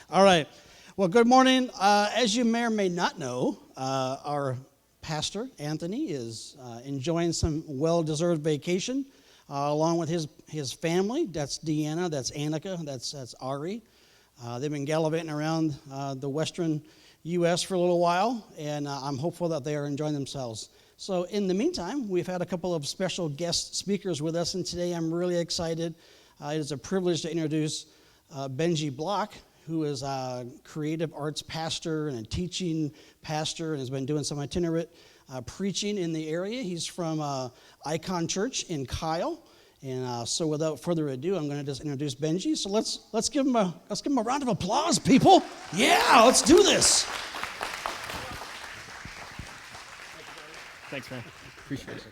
All right. Well, good morning. As you may or may not know, our pastor, Anthony, is enjoying some well-deserved vacation along with his family. That's Deanna, that's Annika, that's Ari. They've been gallivanting around the western U.S. for a little while, and I'm hopeful that they are enjoying themselves. So in the meantime, we've had a couple of special guest speakers with us, and today I'm really excited. It is a privilege to introduce Benji Block, who is a creative arts pastor and a teaching pastor and has been doing some itinerant preaching in the area. He's from Icon Church in Kyle. And so without further ado, I'm going to just introduce Benji. So let's give him a round of applause, people. Yeah, let's do this. Thanks, man. Appreciate it.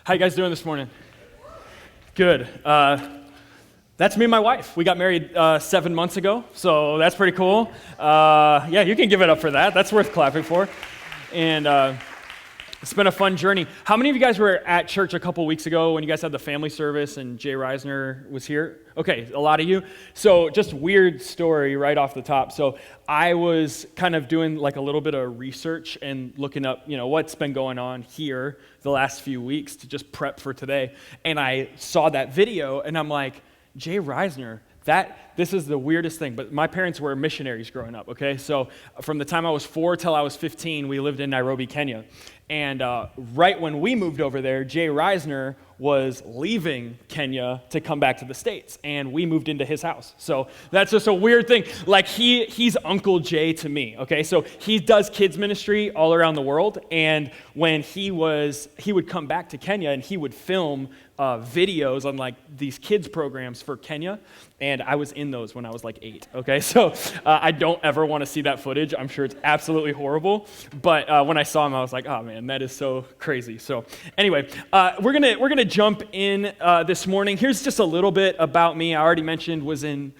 How you guys doing this morning? Good. That's me and my wife. We got married 7 months ago, so that's pretty cool. Yeah, you can give it up for that. That's worth clapping for. And it's been a fun journey. How many of you guys were at church a couple weeks ago when you guys had the family service and Jay Reisner was here? Okay, a lot of you. So just weird story right off the top. So I was kind of doing like a little bit of research and looking up, what's been going on here the last few weeks to just prep for today. And I saw that video and I'm like, Jay Reisner, this is the weirdest thing, but my parents were missionaries growing up, okay? So from the time I was 4 till I was 15, we lived in Nairobi, Kenya. And right when we moved over there, Jay Reisner was leaving Kenya to come back to the States, and we moved into his house. So that's just a weird thing. Like he's Uncle Jay to me, okay? So he does kids ministry all around the world, and when he would come back to Kenya and he would film videos on like these kids programs for Kenya, and I was in those when I was like 8, okay? So I don't ever want to see that footage. I'm sure it's absolutely horrible, but when I saw him, I was like, oh man, that is so crazy. So anyway, we're gonna jump in this morning. Here's just a little bit about me. I already mentioned was in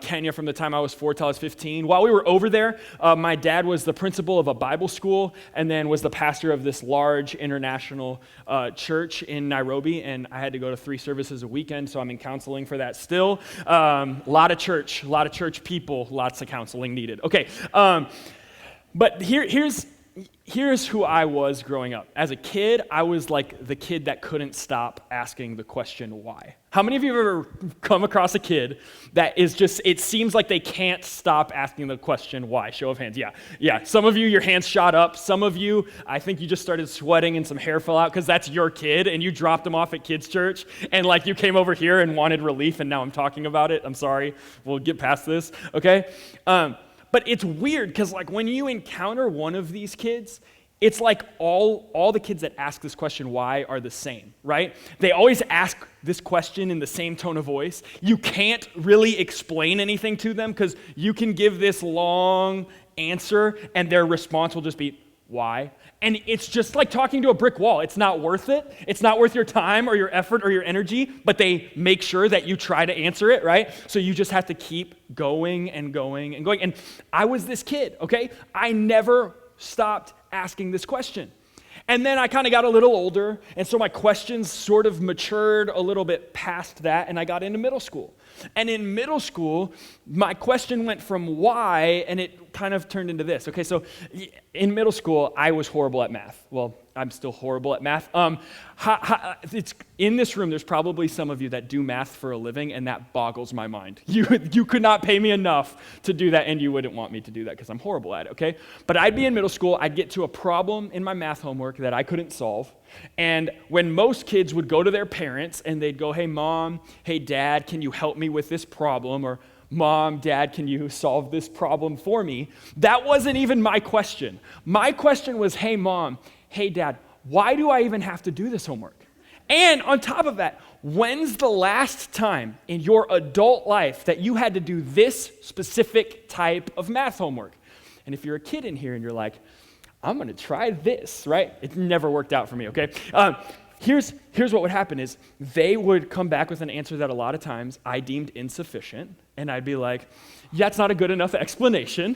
Kenya from the time I was 4 till I was 15. While we were over there, my dad was the principal of a Bible school and then was the pastor of this large international church in Nairobi, and I had to go to 3 services a weekend, so I'm in counseling for that still. A lot of church people, lots of counseling needed. Okay, but here's who I was growing up. As a kid, I was like the kid that couldn't stop asking the question, why? How many of you have ever come across a kid that is just, it seems like they can't stop asking the question, why? Show of hands. Yeah. Some of you, your hands shot up. Some of you, I think you just started sweating and some hair fell out because that's your kid and you dropped him off at kids' church and like you came over here and wanted relief and now I'm talking about it. I'm sorry. We'll get past this, okay? But it's weird because like when you encounter one of these kids, it's like all the kids that ask this question why are the same, right? They always ask this question in the same tone of voice. You can't really explain anything to them because you can give this long answer and their response will just be, why? And it's just like talking to a brick wall. It's not worth it. It's not worth your time or your effort or your energy, but they make sure that you try to answer it, right? So you just have to keep going and going and going. And I was this kid, okay? I never stopped asking this question. And then I kind of got a little older, and so my questions sort of matured a little bit past that, and I got into middle school. And in middle school, my question went from why, and it kind of turned into this. Okay, so in middle school, I was horrible at math. Well, I'm still horrible at math. It's in this room, there's probably some of you that do math for a living, and that boggles my mind. You could not pay me enough to do that, and you wouldn't want me to do that because I'm horrible at it, okay? But I'd be in middle school, I'd get to a problem in my math homework that I couldn't solve, and when most kids would go to their parents, and they'd go, hey, mom, hey, dad, can you help me with this problem? Or mom, dad, can you solve this problem for me? That wasn't even my question. My question was, hey, mom, hey, dad, why do I even have to do this homework? And on top of that, when's the last time in your adult life that you had to do this specific type of math homework? And if you're a kid in here and you're like, I'm going to try this, right? It never worked out for me, okay? Here's what would happen is they would come back with an answer that a lot of times I deemed insufficient, and I'd be like, yeah, it's not a good enough explanation.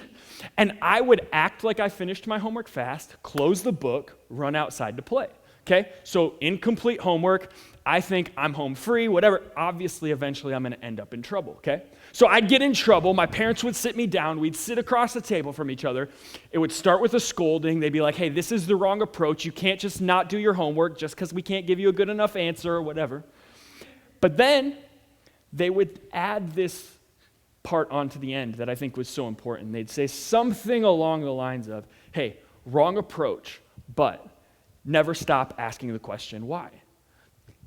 And I would act like I finished my homework fast, close the book, run outside to play. okay? So incomplete homework, I think I'm home free, whatever. Obviously, eventually, I'm going to end up in trouble, okay? So I'd get in trouble. My parents would sit me down. We'd sit across the table from each other. It would start with a scolding. They'd be like, hey, this is the wrong approach. You can't just not do your homework just because we can't give you a good enough answer or whatever. But then they would add this part onto the end that I think was so important. They'd say something along the lines of, hey, wrong approach, but never stop asking the question, why?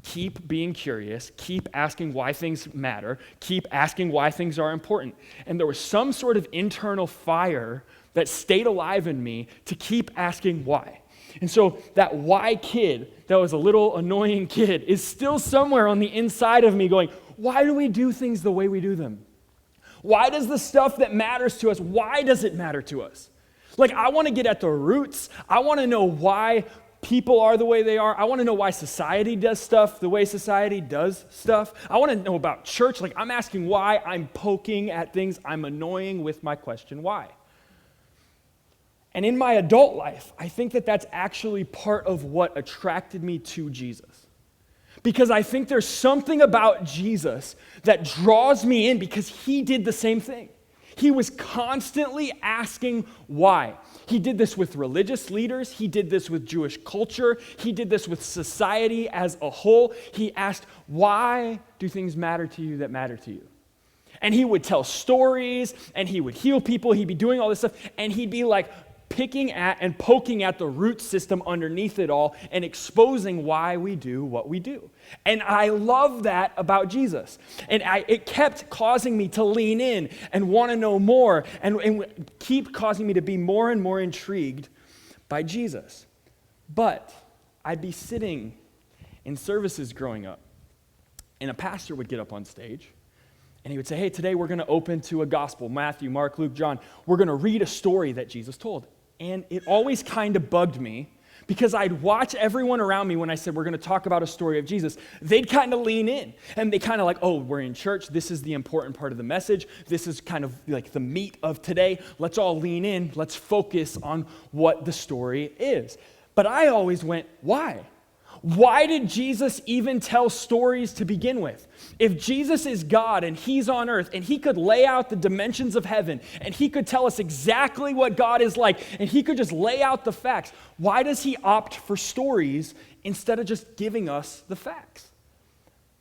Keep being curious, keep asking why things matter, keep asking why things are important. And there was some sort of internal fire that stayed alive in me to keep asking why. And so that why kid, that was a little annoying kid, is still somewhere on the inside of me going, why do we do things the way we do them? Why does the stuff that matters to us, why does it matter to us? Like, I want to get at the roots. I want to know why people are the way they are. I want to know why society does stuff the way society does stuff. I want to know about church. Like, I'm asking why. I'm poking at things. I'm annoying with my question, why? And in my adult life, I think that that's actually part of what attracted me to Jesus. Because I think there's something about Jesus that draws me in because he did the same thing. He was constantly asking why. He did this with religious leaders. He did this with Jewish culture. He did this with society as a whole. He asked, why do things matter to you that matter to you? And he would tell stories, and he would heal people. He'd be doing all this stuff, and he'd be like picking at and poking at the root system underneath it all and exposing why we do what we do. And I love that about Jesus. And it kept causing me to lean in and want to know more and keep causing me to be more and more intrigued by Jesus. But I'd be sitting in services growing up, and a pastor would get up on stage, and he would say, hey, today we're going to open to a gospel, Matthew, Mark, Luke, John. We're going to read a story that Jesus told. And it always kind of bugged me because I'd watch everyone around me when I said, we're going to talk about a story of Jesus. They'd kind of lean in and they kind of like, oh, we're in church. This is the important part of the message. This is kind of like the meat of today. Let's all lean in. Let's focus on what the story is. But I always went, why? Why did Jesus even tell stories to begin with? If Jesus is God and he's on earth and he could lay out the dimensions of heaven and he could tell us exactly what God is like and he could just lay out the facts, why does he opt for stories instead of just giving us the facts?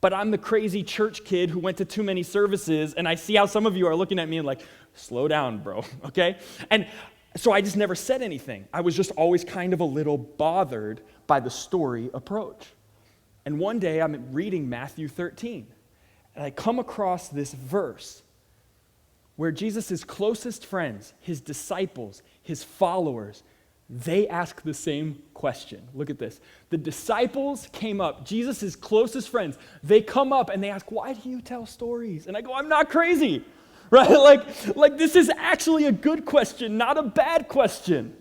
But I'm the crazy church kid who went to too many services, and I see how some of you are looking at me and like, slow down, bro, okay? And so I just never said anything. I was just always kind of a little bothered by the story approach. And one day I'm reading Matthew 13, and I come across this verse where Jesus' closest friends, his disciples, his followers, they ask the same question. Look at this. The disciples came up, Jesus' closest friends, they come up and they ask, why do you tell stories? And I go, I'm not crazy. Right? Like this is actually a good question, not a bad question.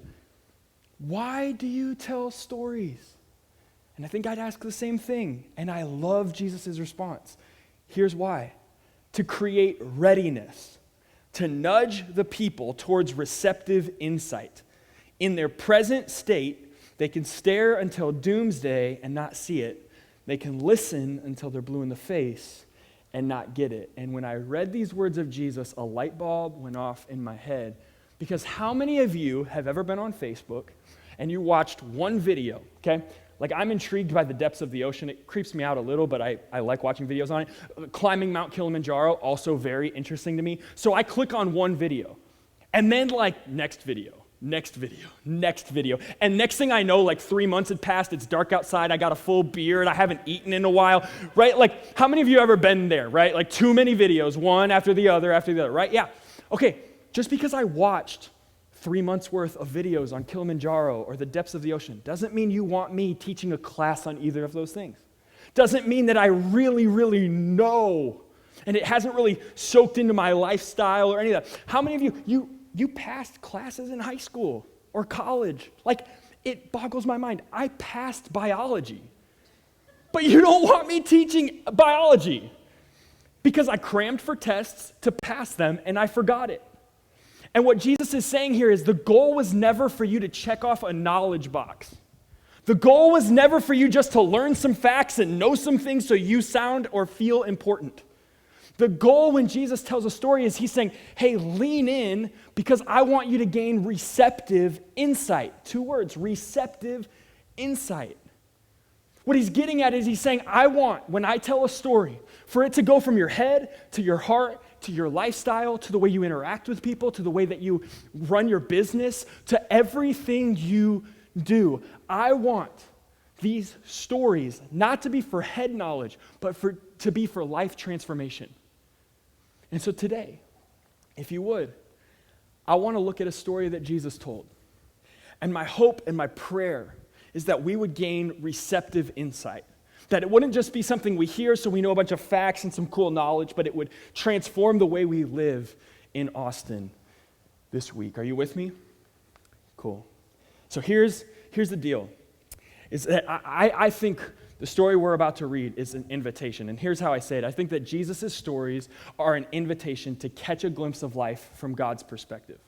Why do you tell stories? And I think I'd ask the same thing. And I love Jesus' response. Here's why. To create readiness, to nudge the people towards receptive insight. In their present state, they can stare until doomsday and not see it. They can listen until they're blue in the face and not get it. And when I read these words of Jesus, a light bulb went off in my head. Because how many of you have ever been on Facebook and you watched one video, okay? Like, I'm intrigued by the depths of the ocean. It creeps me out a little, but I like watching videos on it. Climbing Mount Kilimanjaro, also very interesting to me. So I click on one video, and then like, next video. And next thing I know, like 3 months had passed, it's dark outside, I got a full beard, I haven't eaten in a while, right? Like, how many of you ever been there, right? Like too many videos, one after the other, right? Yeah. Okay, just because I watched 3 months worth of videos on Kilimanjaro or the depths of the ocean doesn't mean you want me teaching a class on either of those things. Doesn't mean that I really, really know, and it hasn't really soaked into my lifestyle or any of that. How many of you passed classes in high school or college? Like, it boggles my mind. I passed biology, but you don't want me teaching biology because I crammed for tests to pass them and I forgot it. And what Jesus is saying here is the goal was never for you to check off a knowledge box. The goal was never for you just to learn some facts and know some things so you sound or feel important. The goal when Jesus tells a story is he's saying, hey, lean in because I want you to gain receptive insight. 2 words, receptive insight. What he's getting at is he's saying, I want, when I tell a story, for it to go from your head to your heart to your lifestyle, to the way you interact with people, to the way that you run your business, to everything you do. I want these stories not to be for head knowledge, but to be for life transformation. And so today, if you would, I want to look at a story that Jesus told. And my hope and my prayer is that we would gain receptive insight. That it wouldn't just be something we hear so we know a bunch of facts and some cool knowledge, but it would transform the way we live in Austin this week. Are you with me? Cool. So here's the deal. Is that I think the story we're about to read is an invitation. And here's how I say it. I think that Jesus' stories are an invitation to catch a glimpse of life from God's perspective.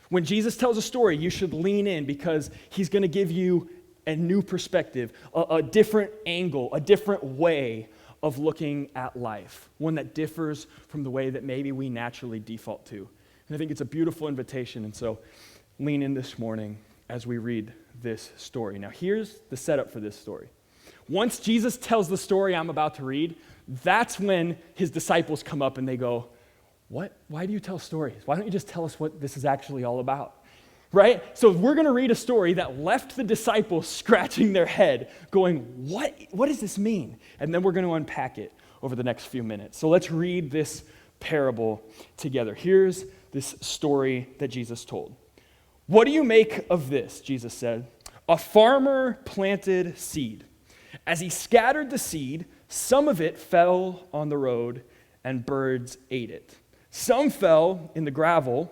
When Jesus tells a story, you should lean in because he's going to give you a new perspective, a different angle, a different way of looking at life, one that differs from the way that maybe we naturally default to. And I think it's a beautiful invitation, and so lean in this morning as we read this story. Now, here's the setup for this story. Once Jesus tells the story I'm about to read, that's when his disciples come up and they go, what? Why do you tell stories? Why don't you just tell us what this is actually all about? Right? So we're going to read a story that left the disciples scratching their head, going, what does this mean? And then we're going to unpack it over the next few minutes. So let's read this parable together. Here's this story that Jesus told. What do you make of this? Jesus said. A farmer planted seed. As he scattered the seed, some of it fell on the road, and birds ate it. Some fell in the gravel,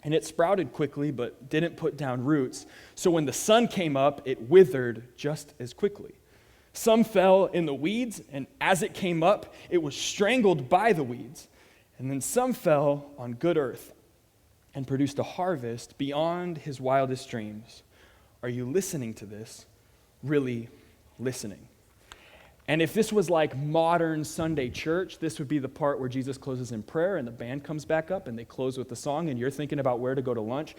and it sprouted quickly, but didn't put down roots. So when the sun came up, it withered just as quickly. Some fell in the weeds, and as it came up, it was strangled by the weeds. And then some fell on good earth and produced a harvest beyond his wildest dreams. Are you listening to this? Really listening? And if this was like modern Sunday church, this would be the part where Jesus closes in prayer and the band comes back up and they close with the song and you're thinking about where to go to lunch.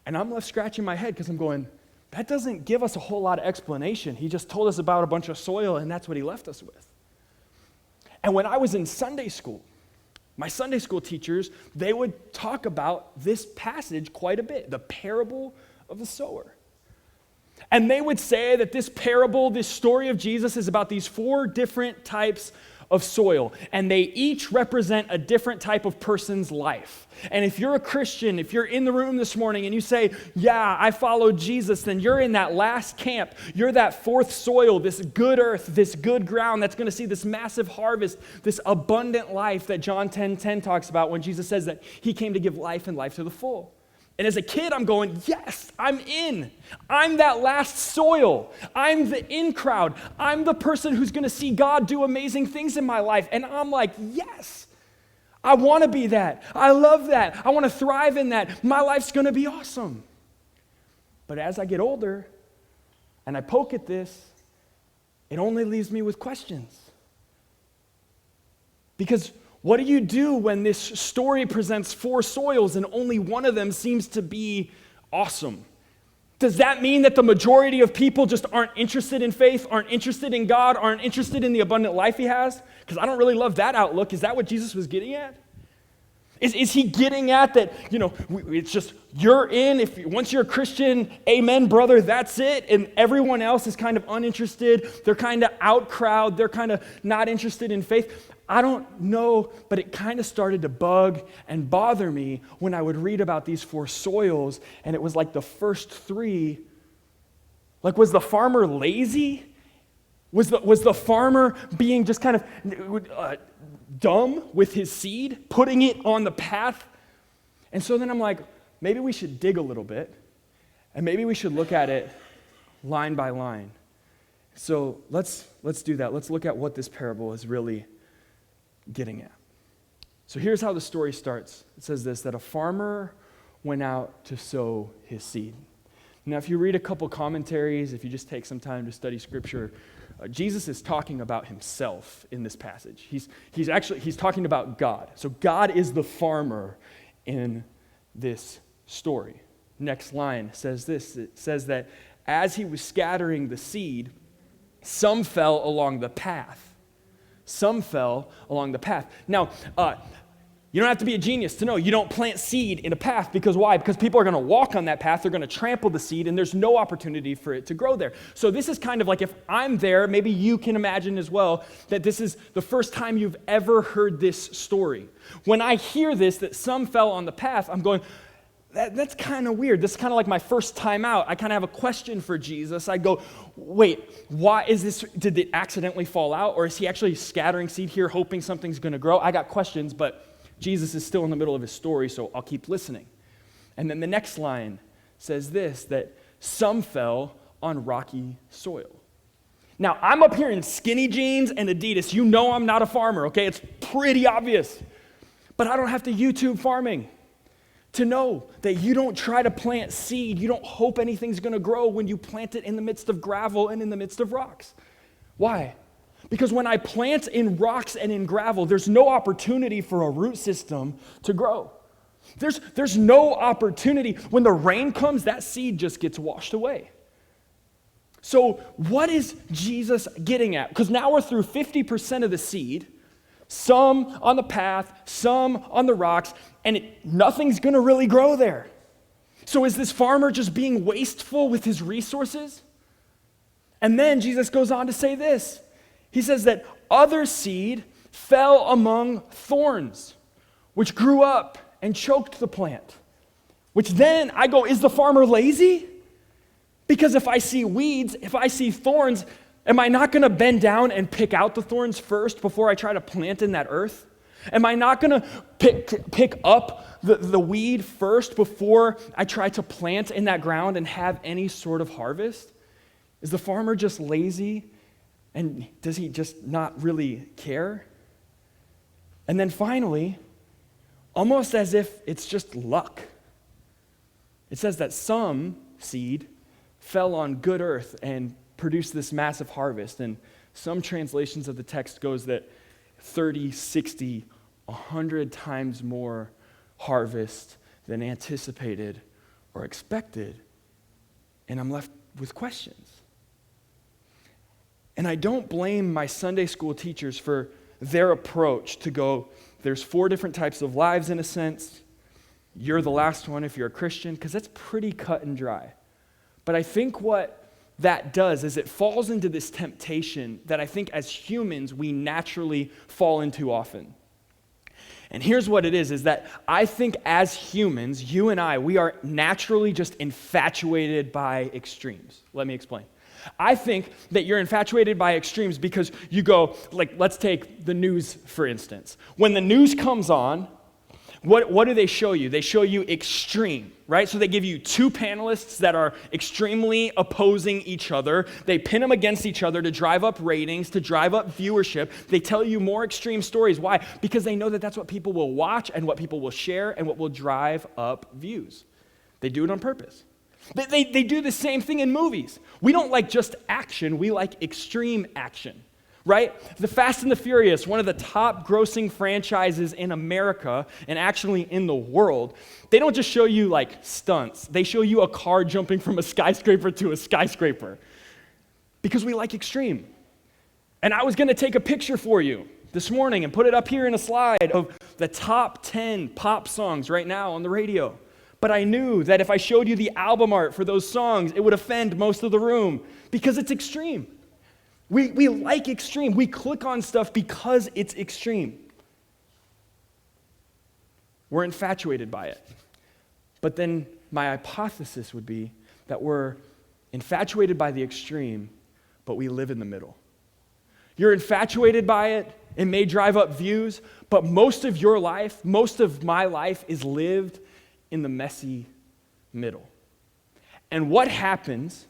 And I'm left scratching my head because I'm going, that doesn't give us a whole lot of explanation. He just told us about a bunch of soil and that's what he left us with. And when I was in Sunday school, my Sunday school teachers, they would talk about this passage quite a bit, the parable of the sower. And they would say that this parable, this story of Jesus is about these 4 different types of soil, and they each represent a different type of person's life. And if you're a Christian, if you're in the room this morning and you say, yeah, I follow Jesus, then you're in that last camp. You're that 4th soil, this good earth, this good ground that's going to see this massive harvest, this abundant life that John 10:10 talks about when Jesus says that he came to give life and life to the full. And as a kid, I'm going, yes, I'm in. I'm that last soil. I'm the in crowd. I'm the person who's going to see God do amazing things in my life. And I'm like, yes, I want to be that. I love that. I want to thrive in that. My life's going to be awesome. But as I get older and I poke at this, it only leaves me with questions. Because what do you do when this story presents 4 soils and only one of them seems to be awesome? Does that mean that the majority of people just aren't interested in faith, aren't interested in God, aren't interested in the abundant life he has? Because I don't really love that outlook. Is that what Jesus was getting at? Is he getting at that, it's just you're in, once you're a Christian, amen, brother, that's it, and everyone else is kind of uninterested, they're kind of out crowd, they're kind of not interested in faith? I don't know, but it kind of started to bug and bother me when I would read about these 4 soils, and it was like the first 3, like was the farmer lazy? Was the farmer being just kind of dumb with his seed, putting it on the path? And so then I'm like, maybe we should dig a little bit, and maybe we should look at it line by line. So let's do that. Let's look at what this parable is really getting at. So here's how the story starts. It says this, that a farmer went out to sow his seed. Now, if you read a couple commentaries, if you just take some time to study Scripture, Jesus is talking about himself in this passage. He's talking about God. So God is the farmer in this story. Next line says this. It says that as he was scattering the seed, some fell along the path. Some fell along the path. Now, you don't have to be a genius to know you don't plant seed in a path, because why? Because people are going to walk on that path, they're going to trample the seed, and there's no opportunity for it to grow there. So this is kind of like, if I'm there, maybe you can imagine as well that this is the first time you've ever heard this story. When I hear this, that some fell on the path, I'm going, that's kind of weird. This is kind of like my first time out. I kind of have a question for Jesus. I go, wait, why is this? Did it accidentally fall out? Or is he actually scattering seed here, hoping something's going to grow? I got questions, but Jesus is still in the middle of his story, so I'll keep listening. And then the next line says this, that some fell on rocky soil. Now, I'm up here in skinny jeans and Adidas. You know I'm not a farmer, okay? It's pretty obvious. But I don't have to YouTube farming to know that you don't try to plant seed. You don't hope anything's going to grow when you plant it in the midst of gravel and in the midst of rocks. Why? Because when I plant in rocks and in gravel, there's no opportunity for a root system to grow. There's no opportunity. When the rain comes, that seed just gets washed away. So what is Jesus getting at? Because now we're through 50% of the seed, some on the path, some on the rocks, and nothing's going to really grow there. So is this farmer just being wasteful with his resources? And then Jesus goes on to say this. He says that other seed fell among thorns, which grew up and choked the plant. Which then I go, is the farmer lazy? Because if I see weeds, if I see thorns, am I not going to bend down and pick out the thorns first before I try to plant in that earth? Am I not going to pick up the weed first before I try to plant in that ground and have any sort of harvest? Is the farmer just lazy? And does he just not really care? And then finally, almost as if it's just luck, it says that some seed fell on good earth and produced this massive harvest. And some translations of the text goes that 30, 60, 100 times more harvest than anticipated or expected. And I'm left with questions. And I don't blame my Sunday school teachers for their approach to go, there's 4 different types of lives in a sense. You're the last one if you're a Christian, because that's pretty cut and dry. But I think what that does is it falls into this temptation that I think as humans we naturally fall into often. And here's what it is that I think as humans, you and I, we are naturally just infatuated by extremes. Let me explain. I think that you're infatuated by extremes because you go, like, let's take the news, for instance. When the news comes on, what do they show you? They show you extreme, right? So they give you 2 panelists that are extremely opposing each other. They pin them against each other to drive up ratings, to drive up viewership. They tell you more extreme stories. Why? Because they know that that's what people will watch and what people will share and what will drive up views. They do it on purpose. They do the same thing in movies. We don't like just action, we like extreme action, right? The Fast and the Furious, one of the top grossing franchises in America and actually in the world, they don't just show you like stunts. They show you a car jumping from a skyscraper to a skyscraper because we like extreme. And I was going to take a picture for you this morning and put it up here in a slide of the top 10 pop songs right now on the radio. But I knew that if I showed you the album art for those songs, it would offend most of the room because it's extreme. We like extreme. We click on stuff because it's extreme. We're infatuated by it. But then my hypothesis would be that we're infatuated by the extreme, but we live in the middle. You're infatuated by it. It may drive up views, but most of your life, most of my life is lived in the messy middle. And what happens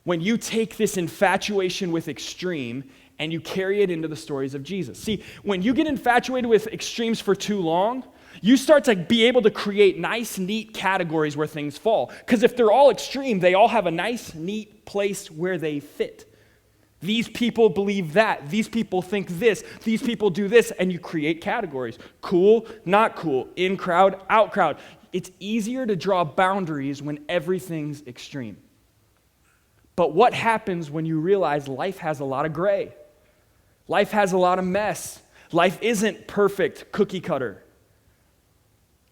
when you take this infatuation with extreme and you carry it into the stories of Jesus? See, when you get infatuated with extremes for too long, you start to be able to create nice, neat categories where things fall. Because if they're all extreme, they all have a nice, neat place where they fit. These people believe that. These people think this. These people do this. And you create categories. Cool, not cool. In crowd, out crowd. It's easier to draw boundaries when everything's extreme. But what happens when you realize life has a lot of gray? Life has a lot of mess. Life isn't perfect cookie cutter.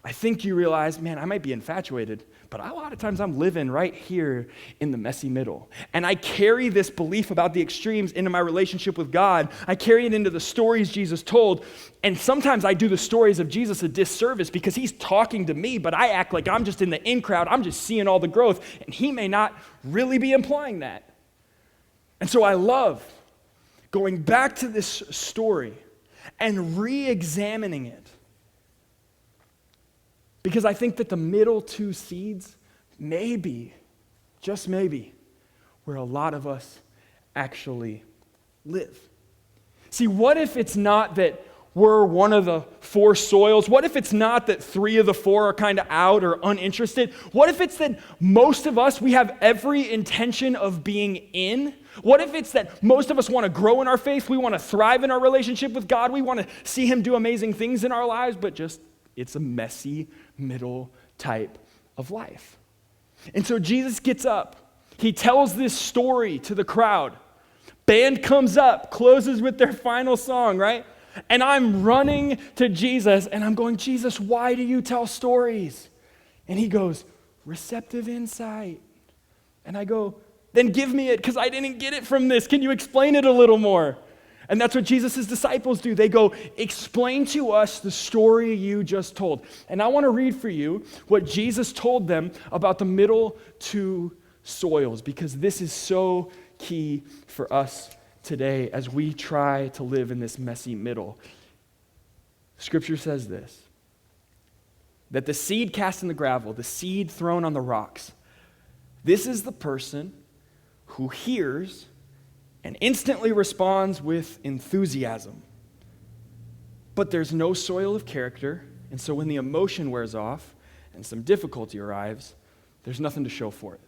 I think you realize, man, I might be infatuated, but a lot of times I'm living right here in the messy middle. And I carry this belief about the extremes into my relationship with God. I carry it into the stories Jesus told. And sometimes I do the stories of Jesus a disservice because he's talking to me, but I act like I'm just in the in crowd. I'm just seeing all the growth. And he may not really be implying that. And so I love going back to this story and re-examining it. Because I think that the middle two seeds may be, just maybe, where a lot of us actually live. See, what if it's not that we're one of the four soils? What if it's not that three of the four are kind of out or uninterested? What if it's that most of us, we have every intention of being in? What if it's that most of us want to grow in our faith, we want to thrive in our relationship with God, we want to see him do amazing things in our lives, but just it's a messy middle type of life. And so Jesus gets up. He tells this story to the crowd. Band comes up, closes with their final song, right? And I'm running to Jesus and I'm going, Jesus, why do you tell stories? And he goes, receptive insight. And I go, then give me it because I didn't get it from this. Can you explain it a little more? And that's what Jesus' disciples do. They go, explain to us the story you just told. And I want to read for you what Jesus told them about the middle two soils, because this is so key for us today as we try to live in this messy middle. Scripture says this, that the seed cast in the gravel, the seed thrown on the rocks, this is the person who hears and instantly responds with enthusiasm. But there's no soil of character, and so when the emotion wears off and some difficulty arrives, there's nothing to show for it.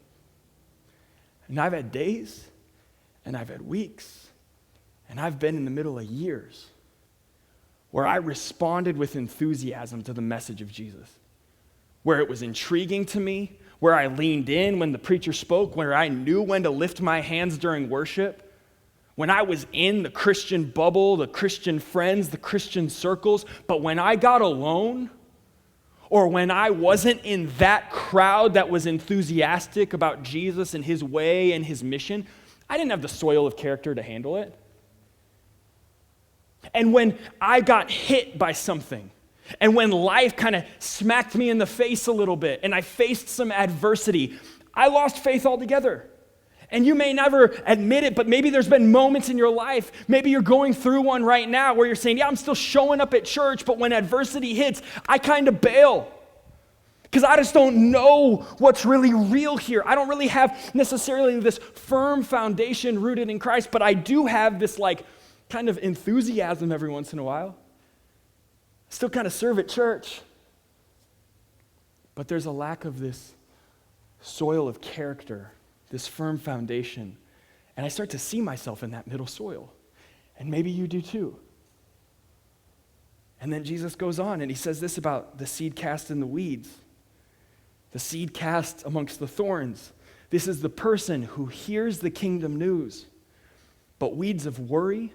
And I've had days, and I've had weeks, and I've been in the middle of years where I responded with enthusiasm to the message of Jesus, where it was intriguing to me, where I leaned in when the preacher spoke, where I knew when to lift my hands during worship, when I was in the Christian bubble, the Christian friends, the Christian circles. But when I got alone, or when I wasn't in that crowd that was enthusiastic about Jesus and his way and his mission, I didn't have the soil of character to handle it. And when I got hit by something, and when life kind of smacked me in the face a little bit, and I faced some adversity, I lost faith altogether. And you may never admit it, but maybe there's been moments in your life, maybe you're going through one right now where you're saying, yeah, I'm still showing up at church, but when adversity hits, I kind of bail. Because I just don't know what's really real here. I don't really have necessarily this firm foundation rooted in Christ, but I do have this kind of enthusiasm every once in a while. I still kind of serve at church. But there's a lack of this soil of character, this firm foundation. And I start to see myself in that middle soil. And maybe you do too. And then Jesus goes on and he says this about the seed cast in the weeds, the seed cast amongst the thorns. This is the person who hears the kingdom news, but weeds of worry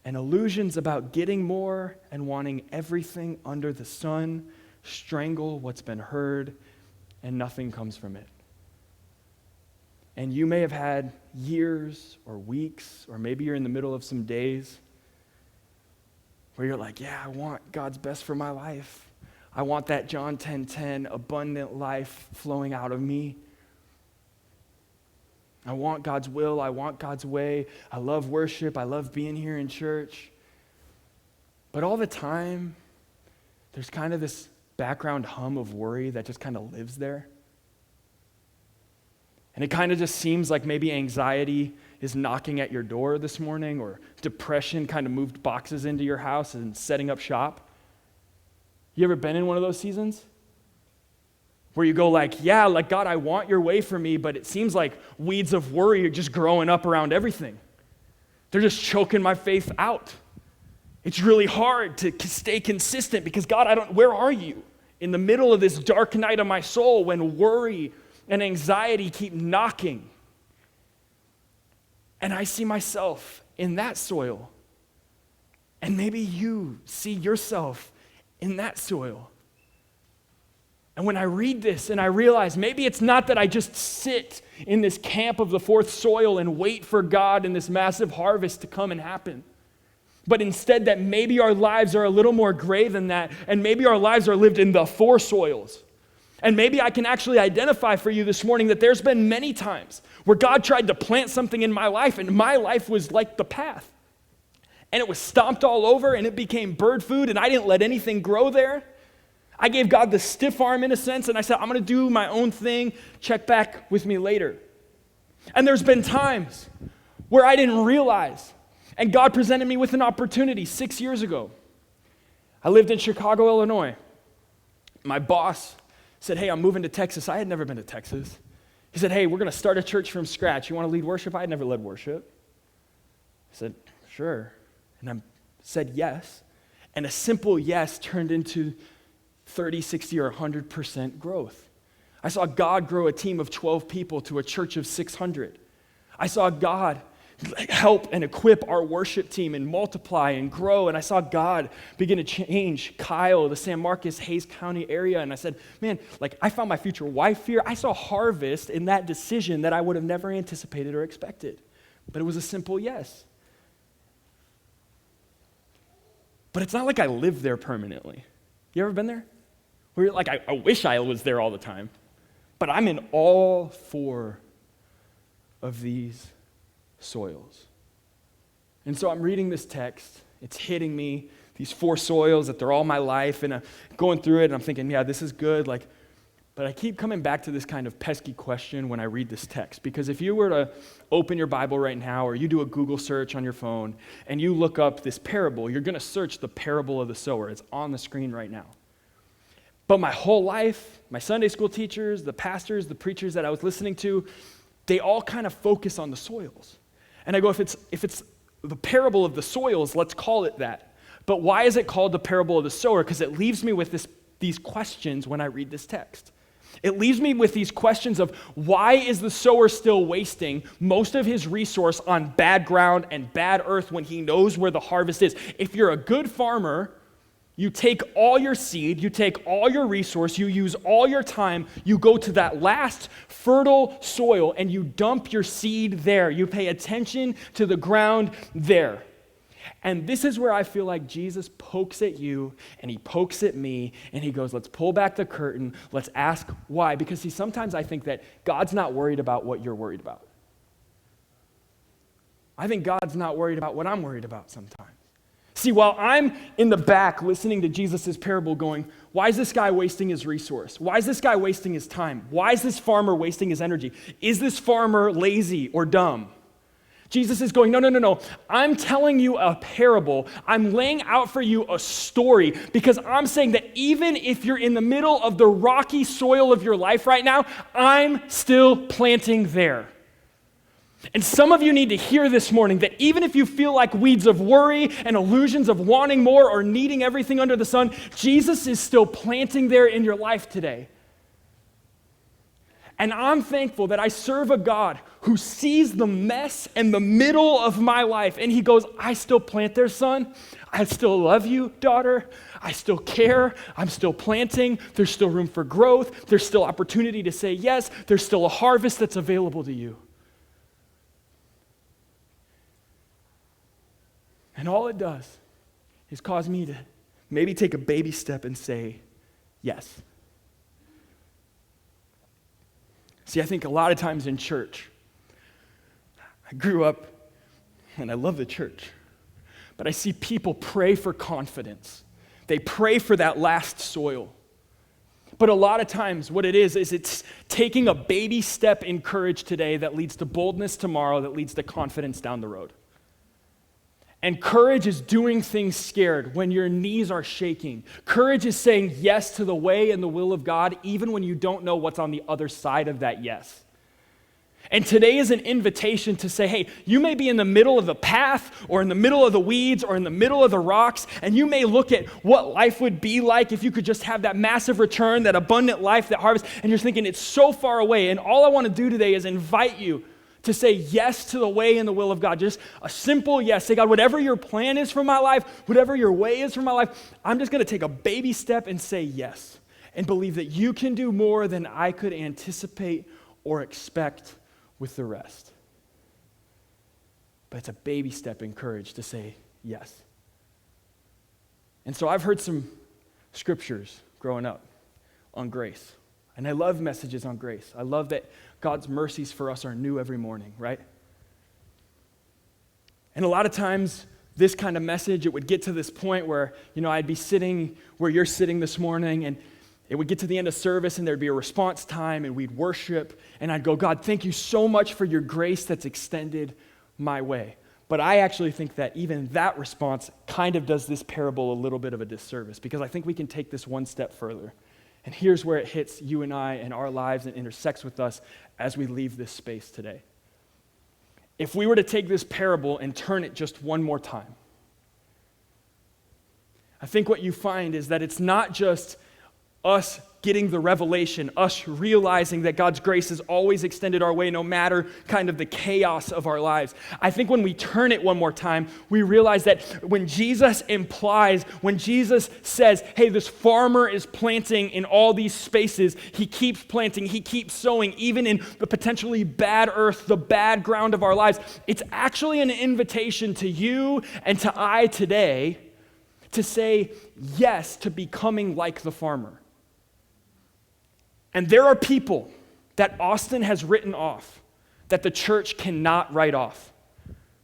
and illusions about getting more and wanting everything under the sun strangle what's been heard, and nothing comes from it. And you may have had years or weeks, or maybe you're in the middle of some days where you're like, yeah, I want God's best for my life. I want that John 10:10 abundant life flowing out of me. I want God's will. I want God's way. I love worship. I love being here in church. But all the time, there's kind of this background hum of worry that just kind of lives there. And it kind of just seems like maybe anxiety is knocking at your door this morning, or depression kind of moved boxes into your house and setting up shop. You ever been in one of those seasons? Where you go like, yeah, like God, I want your way for me, but it seems like weeds of worry are just growing up around everything. They're just choking my faith out. It's really hard to stay consistent because God, where are you? In the middle of this dark night of my soul when worry and anxiety keep knocking. And I see myself in that soil. And maybe you see yourself in that soil. And when I read this and I realize maybe it's not that I just sit in this camp of the fourth soil and wait for God and this massive harvest to come and happen, but instead that maybe our lives are a little more gray than that, and maybe our lives are lived in the four soils. And maybe I can actually identify for you this morning that there's been many times where God tried to plant something in my life, and my life was like the path. And it was stomped all over, and it became bird food, and I didn't let anything grow there. I gave God the stiff arm in a sense, and I said, I'm going to do my own thing. Check back with me later. And there's been times where I didn't realize, and God presented me with an opportunity 6 years ago. I lived in Chicago, Illinois. My boss said, hey, I'm moving to Texas. I had never been to Texas. He said, hey, we're going to start a church from scratch. You want to lead worship? I had never led worship. I said, sure. And I said yes. And a simple yes turned into 30, 60, or 100% growth. I saw God grow a team of 12 people to a church of 600. I saw God help and equip our worship team and multiply and grow. And I saw God begin to change Kyle, the San Marcos, Hays County area. And I said, man, like I found my future wife here. I saw harvest in that decision that I would have never anticipated or expected. But it was a simple yes. But it's not like I live there permanently. You ever been there? Where you're like, I wish I was there all the time. But I'm in all four of these soils. And so I'm reading this text. It's hitting me, these four soils that they're all my life. And I'm going through it and I'm thinking, yeah, this is good. But I keep coming back to this kind of pesky question when I read this text. Because if you were to open your Bible right now, or you do a Google search on your phone, and you look up this parable, you're going to search the parable of the sower. It's on the screen right now. But my whole life, my Sunday school teachers, the pastors, the preachers that I was listening to, they all kind of focus on the soils. And I go, if it's the parable of the soils, let's call it that. But why is it called the parable of the sower? Because it leaves me with these questions when I read this text. It leaves me with these questions of why is the sower still wasting most of his resource on bad ground and bad earth when he knows where the harvest is? If you're a good farmer, you take all your seed, you take all your resource, you use all your time, you go to that last fertile soil and you dump your seed there. You pay attention to the ground there. And this is where I feel like Jesus pokes at you and he pokes at me and he goes, let's pull back the curtain, let's ask why. Because see, sometimes I think that God's not worried about what you're worried about. I think God's not worried about what I'm worried about sometimes. See, while I'm in the back listening to Jesus' parable going, why is this guy wasting his resource? Why is this guy wasting his time? Why is this farmer wasting his energy? Is this farmer lazy or dumb? Jesus is going, no. I'm telling you a parable. I'm laying out for you a story because I'm saying that even if you're in the middle of the rocky soil of your life right now, I'm still planting there. And some of you need to hear this morning that even if you feel like weeds of worry and illusions of wanting more or needing everything under the sun, Jesus is still planting there in your life today. And I'm thankful that I serve a God who sees the mess and the middle of my life. And he goes, I still plant there, son. I still love you, daughter. I still care. I'm still planting. There's still room for growth. There's still opportunity to say yes. There's still a harvest that's available to you. And all it does is cause me to maybe take a baby step and say yes. See, I think a lot of times in church, I grew up and I love the church, but I see people pray for confidence. They pray for that last soil. But a lot of times what it is it's taking a baby step in courage today that leads to boldness tomorrow, that leads to confidence down the road. And courage is doing things scared when your knees are shaking. Courage is saying yes to the way and the will of God, even when you don't know what's on the other side of that yes. And today is an invitation to say, hey, you may be in the middle of the path or in the middle of the weeds or in the middle of the rocks, and you may look at what life would be like if you could just have that massive return, that abundant life, that harvest, and you're thinking it's so far away. And all I want to do today is invite you to say yes to the way and the will of God. Just a simple yes. Say, God, whatever your plan is for my life, whatever your way is for my life, I'm just going to take a baby step and say yes and believe that you can do more than I could anticipate or expect with the rest. But it's a baby step in courage to say yes. And so I've heard some scriptures growing up on grace. And I love messages on grace. I love that God's mercies for us are new every morning, right? And a lot of times, this kind of message, it would get to this point where, I'd be sitting where you're sitting this morning, and it would get to the end of service, and there'd be a response time, and we'd worship, and I'd go, God, thank you so much for your grace that's extended my way. But I actually think that even that response kind of does this parable a little bit of a disservice, because I think we can take this one step further. And here's where it hits you and I and our lives and intersects with us as we leave this space today. If we were to take this parable and turn it just one more time, I think what you find is that it's not just us getting the revelation, us realizing that God's grace is always extended our way no matter kind of the chaos of our lives. I think when we turn it one more time, we realize that when Jesus says, hey, this farmer is planting in all these spaces, he keeps planting, he keeps sowing, even in the potentially bad earth, the bad ground of our lives, it's actually an invitation to you and to I today to say yes to becoming like the farmer. And there are people that Austin has written off that the church cannot write off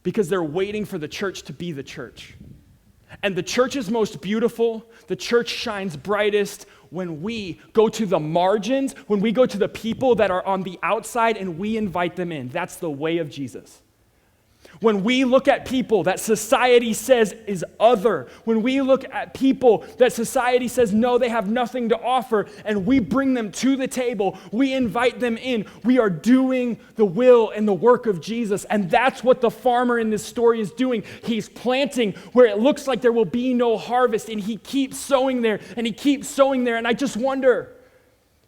because they're waiting for the church to be the church. And the church is most beautiful, the church shines brightest when we go to the margins, when we go to the people that are on the outside and we invite them in. That's the way of Jesus. When we look at people that society says is other, when we look at people that society says, no, they have nothing to offer, and we bring them to the table, we invite them in, we are doing the will and the work of Jesus. And that's what the farmer in this story is doing. He's planting where it looks like there will be no harvest, and he keeps sowing there, and he keeps sowing there. And I just wonder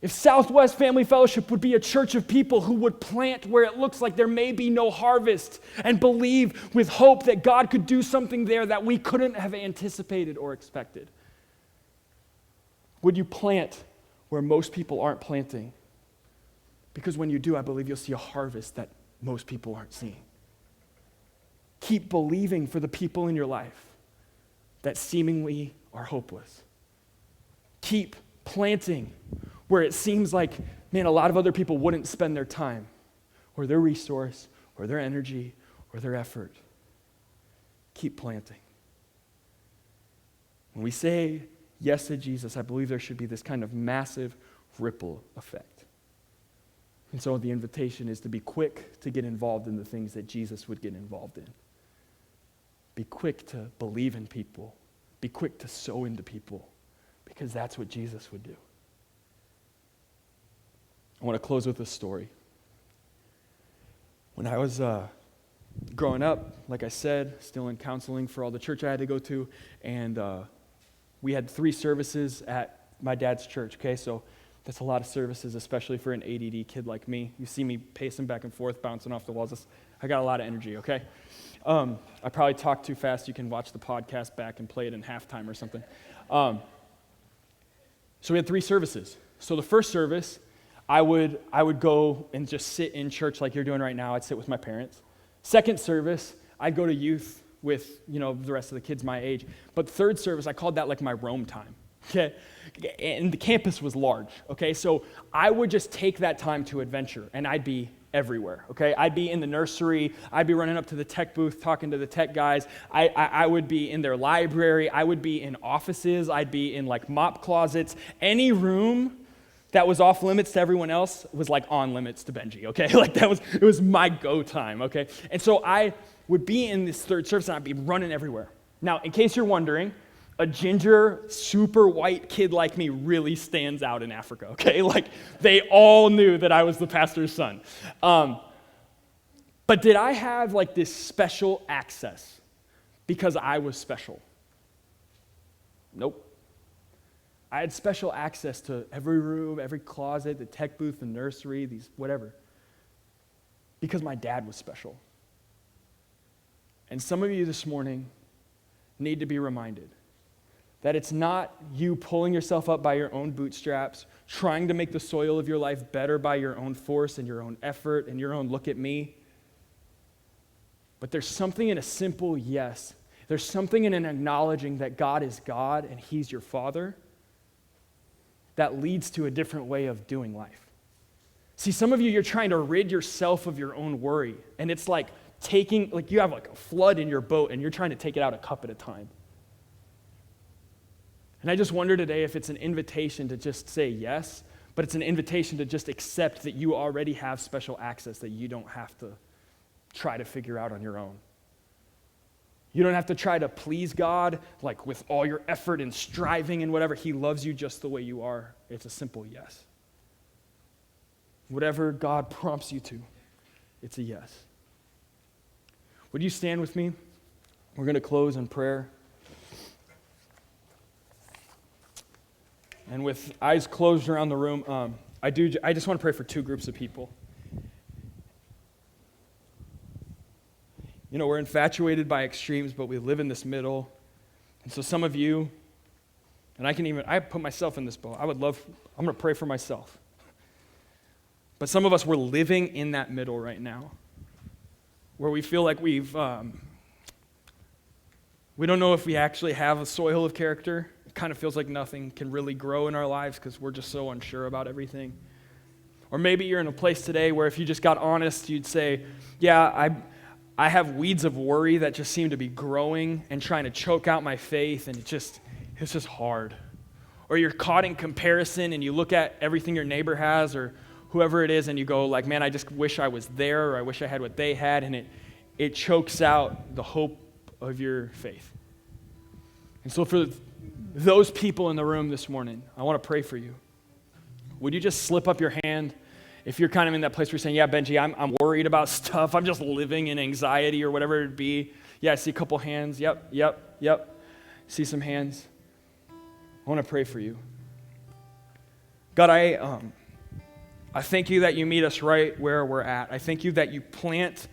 if Southwest Family Fellowship would be a church of people who would plant where it looks like there may be no harvest and believe with hope that God could do something there that we couldn't have anticipated or expected. Would you plant where most people aren't planting? Because when you do, I believe you'll see a harvest that most people aren't seeing. Keep believing for the people in your life that seemingly are hopeless. Keep planting where it seems like, man, a lot of other people wouldn't spend their time or their resource or their energy or their effort. Keep planting. When we say yes to Jesus, I believe there should be this kind of massive ripple effect. And so the invitation is to be quick to get involved in the things that Jesus would get involved in. Be quick to believe in people. Be quick to sow into people, because that's what Jesus would do. I want to close with a story. When I was growing up, like I said, still in counseling for all the church I had to go to, and we had 3 services at my dad's church, okay? So that's a lot of services, especially for an ADD kid like me. You see me pacing back and forth, bouncing off the walls. I got a lot of energy, okay? I probably talk too fast. You can watch the podcast back and play it in halftime or something. So we had 3 services. So the first service, I would go and just sit in church like you're doing right now. I'd sit with my parents. Second service, I'd go to youth with, the rest of the kids my age. But third service, I called that like my roam time, okay? And the campus was large, okay? So I would just take that time to adventure, and I'd be everywhere, okay? I'd be in the nursery. I'd be running up to the tech booth, talking to the tech guys. I would be in their library. I would be in offices. I'd be in like mop closets. Any room that was off limits to everyone else was like on limits to Benji, okay? Like it was my go time, okay? And so I would be in this third service and I'd be running everywhere. Now, in case you're wondering, a ginger, super white kid like me really stands out in Africa, okay? Like, they all knew that I was the pastor's son. But did I have like this special access because I was special? Nope. I had special access to every room, every closet, the tech booth, the nursery, these whatever, because my dad was special. And some of you this morning need to be reminded that it's not you pulling yourself up by your own bootstraps, trying to make the soil of your life better by your own force and your own effort and your own look at me. But there's something in a simple yes. There's something in an acknowledging that God is God and He's your Father that leads to a different way of doing life. See, some of you, you're trying to rid yourself of your own worry, and it's like you have like a flood in your boat, and you're trying to take it out a cup at a time. And I just wonder today if it's an invitation to just say yes, but it's an invitation to just accept that you already have special access that you don't have to try to figure out on your own. You don't have to try to please God like with all your effort and striving and whatever. He loves you just the way you are. It's a simple yes. Whatever God prompts you to, it's a yes. Would you stand with me? We're going to close in prayer. And with eyes closed around the room, I just want to pray for two groups of people. You know, we're infatuated by extremes, but we live in this middle. And so some of you, and I put myself in this boat. I'm going to pray for myself. But some of us, we're living in that middle right now, where we feel like we don't know if we actually have a soil of character. It kind of feels like nothing can really grow in our lives because we're just so unsure about everything. Or maybe you're in a place today where if you just got honest, you'd say, yeah, I have weeds of worry that just seem to be growing and trying to choke out my faith, and it's just hard. Or you're caught in comparison and you look at everything your neighbor has or whoever it is and you go like, man, I just wish I was there, or I wish I had what they had, and it chokes out the hope of your faith. And so for those people in the room this morning, I want to pray for you. Would you just slip up your hand? If you're kind of in that place where you're saying, yeah, Benji, I'm worried about stuff. I'm just living in anxiety or whatever it be. Yeah, I see a couple hands. Yep. See some hands. I want to pray for you. God, I thank you that you meet us right where we're at. I thank you that you plant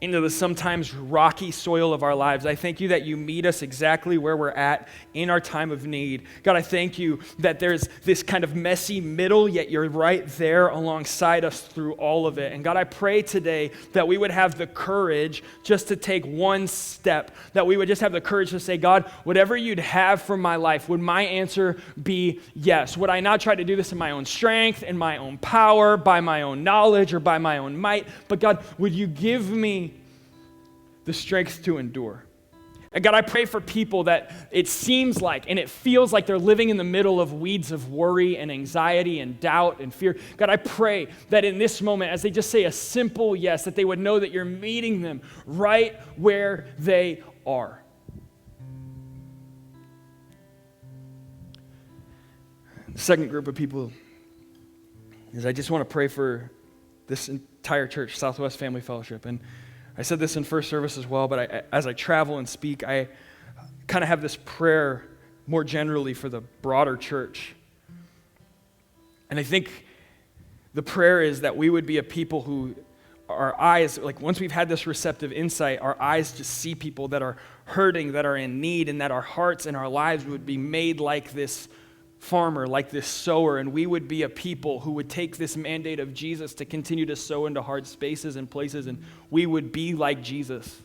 into the sometimes rocky soil of our lives. I thank you that you meet us exactly where we're at in our time of need. God, I thank you that there's this kind of messy middle, yet you're right there alongside us through all of it. And God, I pray today that we would have the courage just to take one step, that we would just have the courage to say, God, whatever you'd have for my life, would my answer be yes? Would I not try to do this in my own strength, in my own power, by my own knowledge, or by my own might? But God, would you give me the strength to endure? And God, I pray for people that it seems like and it feels like they're living in the middle of weeds of worry and anxiety and doubt and fear. God, I pray that in this moment, as they just say a simple yes, that they would know that you're meeting them right where they are. The second group of people is I just want to pray for this entire church, Southwest Family Fellowship. And I said this in first service as well, but as I travel and speak, I kind of have this prayer more generally for the broader church. And I think the prayer is that we would be a people who our eyes, like once we've had this receptive insight, our eyes just see people that are hurting, that are in need, and that our hearts and our lives would be made like this farmer, like this sower, and we would be a people who would take this mandate of Jesus to continue to sow into hard spaces and places, and we would be like Jesus.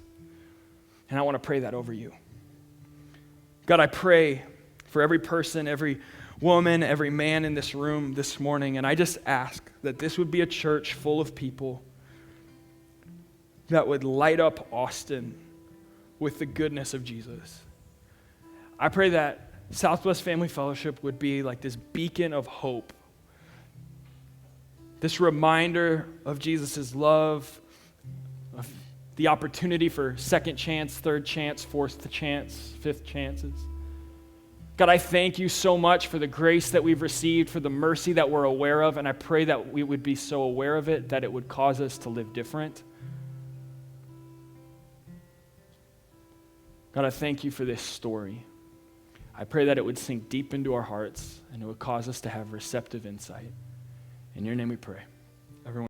And I want to pray that over you. God, I pray for every person, every woman, every man in this room this morning, and I just ask that this would be a church full of people that would light up Austin with the goodness of Jesus. I pray that Southwest Family Fellowship would be like this beacon of hope, this reminder of Jesus' love, of the opportunity for second chance, third chance, fourth chance, fifth chances. God, I thank you so much for the grace that we've received, for the mercy that we're aware of, and I pray that we would be so aware of it that it would cause us to live different. God, I thank you for this story. I pray that it would sink deep into our hearts and it would cause us to have receptive insight. In your name we pray. Everyone.